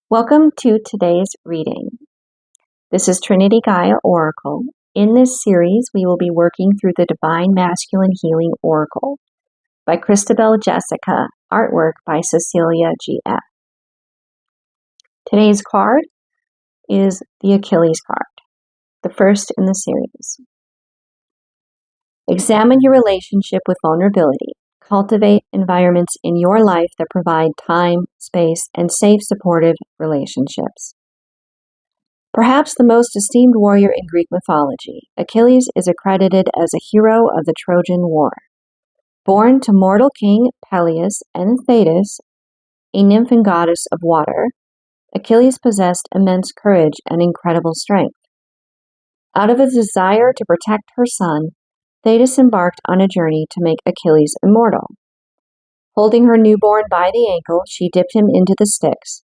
Welcome to today's reading. This is Trinity Gaia Oracle. In this series, we will be working through the Divine Masculine Healing Oracle by Christabel Jessica, artwork by Cecilia G.F. Today's card is the Achilles card, the first in the series. Examine your relationship with vulnerability. Cultivate environments in your life that provide time, space, and safe, supportive relationships. Perhaps the most esteemed warrior in Greek mythology, Achilles is accredited as a hero of the Trojan War. Born to mortal king Peleus and Thetis, a nymph and goddess of water, Achilles possessed immense courage and incredible strength. Out of a desire to protect her son, Thetis embarked on a journey to make Achilles immortal. Holding her newborn by the ankle, she dipped him into the Styx,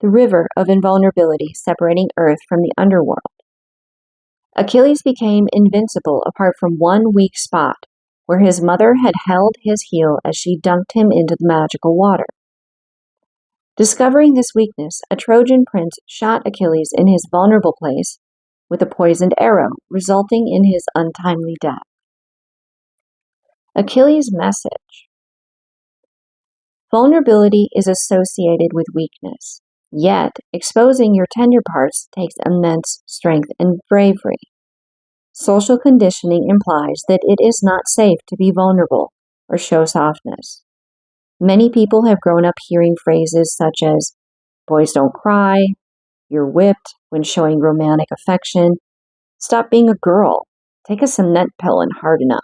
the river of invulnerability separating Earth from the underworld. Achilles became invincible apart from one weak spot, where his mother had held his heel as she dunked him into the magical water. Discovering this weakness, a Trojan prince shot Achilles in his vulnerable place with a poisoned arrow, resulting in his untimely death. Achilles' message. Vulnerability is associated with weakness, yet exposing your tender parts takes immense strength and bravery. Social conditioning implies that it is not safe to be vulnerable or show softness. Many people have grown up hearing phrases such as, "Boys don't cry," "You're whipped" when showing romantic affection, "Stop being a girl," "Take a cement pill and harden up."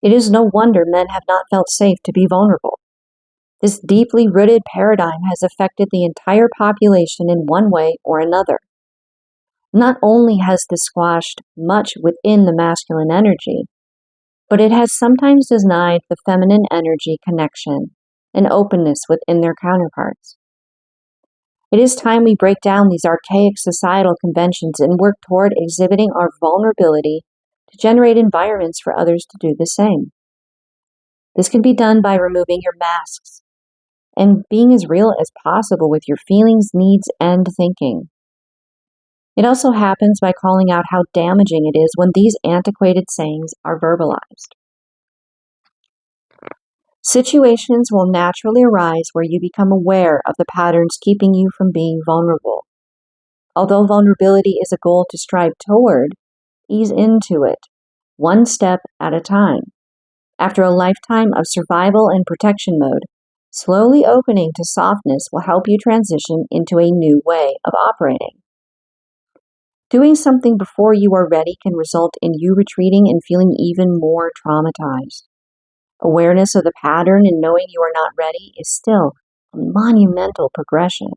It is no wonder men have not felt safe to be vulnerable. This deeply rooted paradigm has affected the entire population in one way or another. Not only has this squashed much within the masculine energy, but it has sometimes denied the feminine energy connection and openness within their counterparts. It is time we break down these archaic societal conventions and work toward exhibiting our vulnerability to generate environments for others to do the same. This can be done by removing your masks and being as real as possible with your feelings, needs, and thinking. It also happens by calling out how damaging it is when these antiquated sayings are verbalized. Situations will naturally arise where you become aware of the patterns keeping you from being vulnerable. Although vulnerability is a goal to strive toward, ease into it, one step at a time. After a lifetime of survival and protection mode, slowly opening to softness will help you transition into a new way of operating. Doing something before you are ready can result in you retreating and feeling even more traumatized. Awareness of the pattern and knowing you are not ready is still a monumental progression.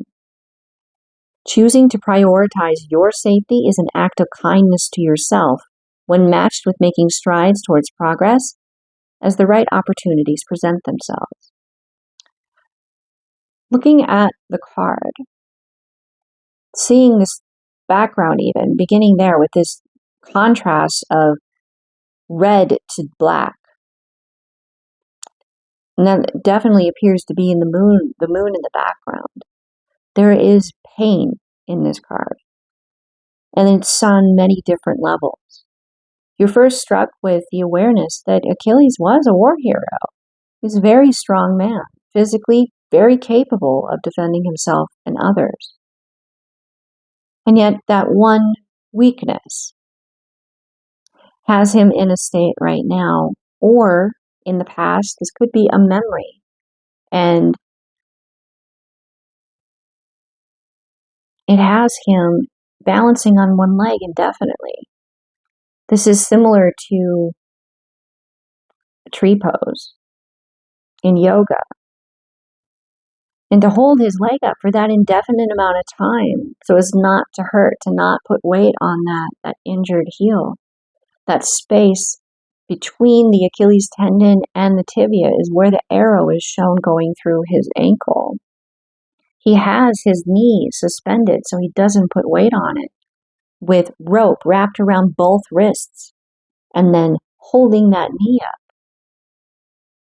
Choosing to prioritize your safety is an act of kindness to yourself when matched with making strides towards progress as the right opportunities present themselves. Looking at the card, seeing this background even, beginning there with this contrast of red to black, and that definitely appears to be in the moon in the background. There is pain in this card, and it's on many different levels. You're first struck with the awareness that Achilles was a war hero. He's a very strong man, physically very capable of defending himself and others. And yet that one weakness has him in a state right now, or in the past, this could be a memory. And it has him balancing on one leg indefinitely. This is similar to a tree pose in yoga. And to hold his leg up for that indefinite amount of time so as not to hurt, to not put weight on that injured heel. That space between the Achilles tendon and the tibia is where the arrow is shown going through his ankle. He has his knee suspended so he doesn't put weight on it, with rope wrapped around both wrists and then holding that knee up.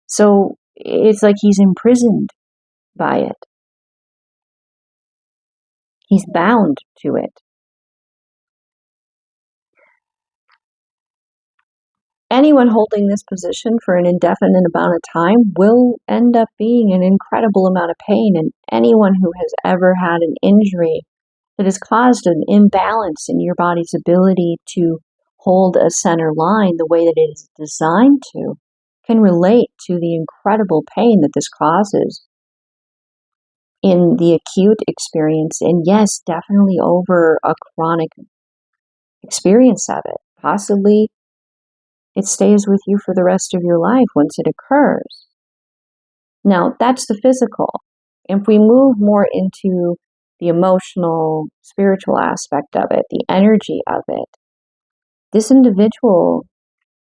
So it's like he's imprisoned by it. He's bound to it. Anyone holding this position for an indefinite amount of time will end up being an incredible amount of pain. And anyone who has ever had an injury that has caused an imbalance in your body's ability to hold a center line the way that it is designed to can relate to the incredible pain that this causes in the acute experience. And yes, definitely over a chronic experience of it. Possibly it stays with you for the rest of your life once it occurs. Now, that's the physical. If we move more into the emotional, spiritual aspect of it, the energy of it, this individual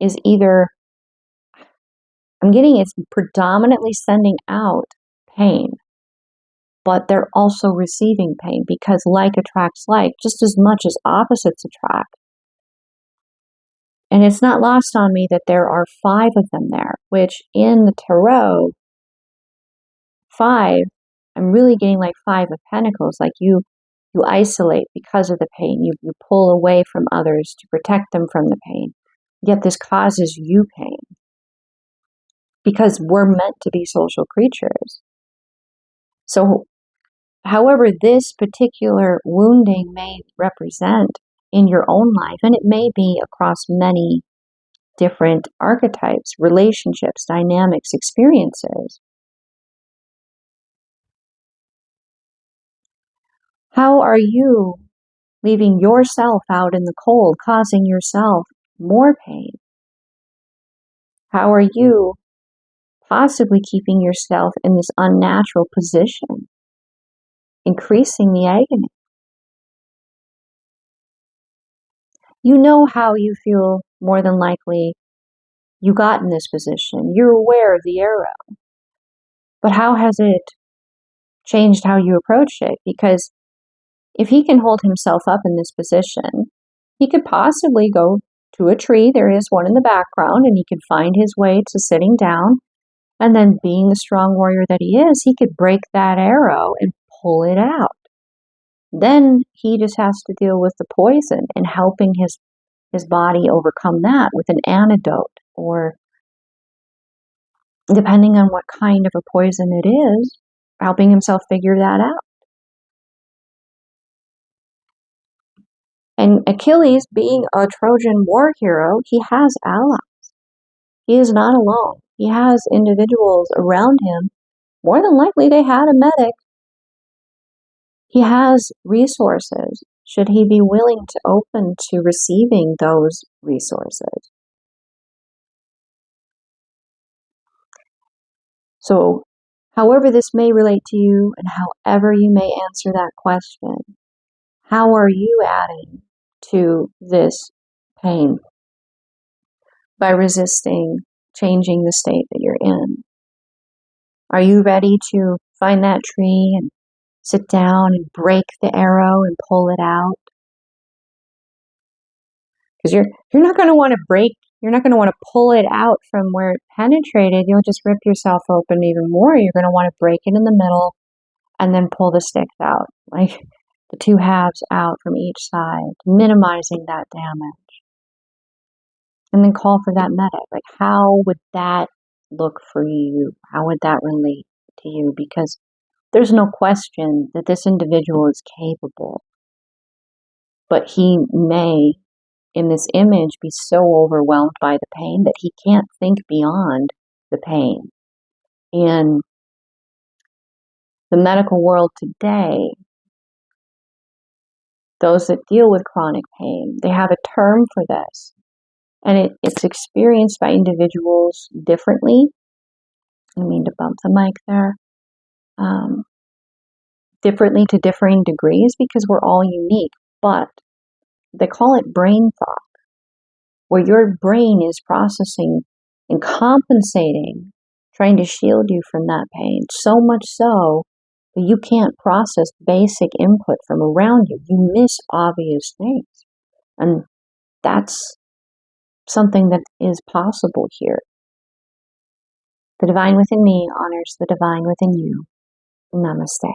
is either, I'm getting it's predominantly sending out pain, but they're also receiving pain because like attracts like just as much as opposites attract. And it's not lost on me that there are 5 of them there, which in the tarot, 5, I'm really getting like 5 of Pentacles, like you isolate because of the pain. You pull away from others to protect them from the pain. Yet this causes you pain because we're meant to be social creatures. So however this particular wounding may represent in your own life, and it may be across many different archetypes, relationships, dynamics, experiences. How are you leaving yourself out in the cold, causing yourself more pain? How are you possibly keeping yourself in this unnatural position, increasing the agony? You know how you feel more than likely you got in this position. You're aware of the arrow. But how has it changed how you approach it? Because if he can hold himself up in this position, he could possibly go to a tree. There is one in the background, and he could find his way to sitting down. And then being the strong warrior that he is, he could break that arrow and pull it out. Then he just has to deal with the poison and helping his body overcome that with an antidote, or depending on what kind of a poison it is, helping himself figure that out. And Achilles, being a Trojan war hero, he has allies. He is not alone. He has individuals around him. More than likely, they had a medic. He has resources, should he be willing to open to receiving those resources. So, however this may relate to you and however you may answer that question, how are you adding to this pain by resisting changing the state that you're in? Are you ready to find that tree and sit down and break the arrow and pull it out? Because you're not going to want to break, you're not going to want to pull it out from where it penetrated. You'll just rip yourself open even more. You're going to want to break it in the middle and then pull the sticks out, like the 2 halves out from each side, minimizing that damage. And then call for that medic. Like, how would that look for you? How would that relate to you? Because there's no question that this individual is capable, but he may, in this image, be so overwhelmed by the pain that he can't think beyond the pain. In the medical world today, those that deal with chronic pain, they have a term for this. And it's experienced by individuals differently. I mean to bump the mic there. Differently to differing degrees because we're all unique. But they call it brain fog, where your brain is processing and compensating, trying to shield you from that pain, so much so that you can't process basic input from around you. You miss obvious things. And that's something that is possible here. The divine within me honors the divine within you. Namaste.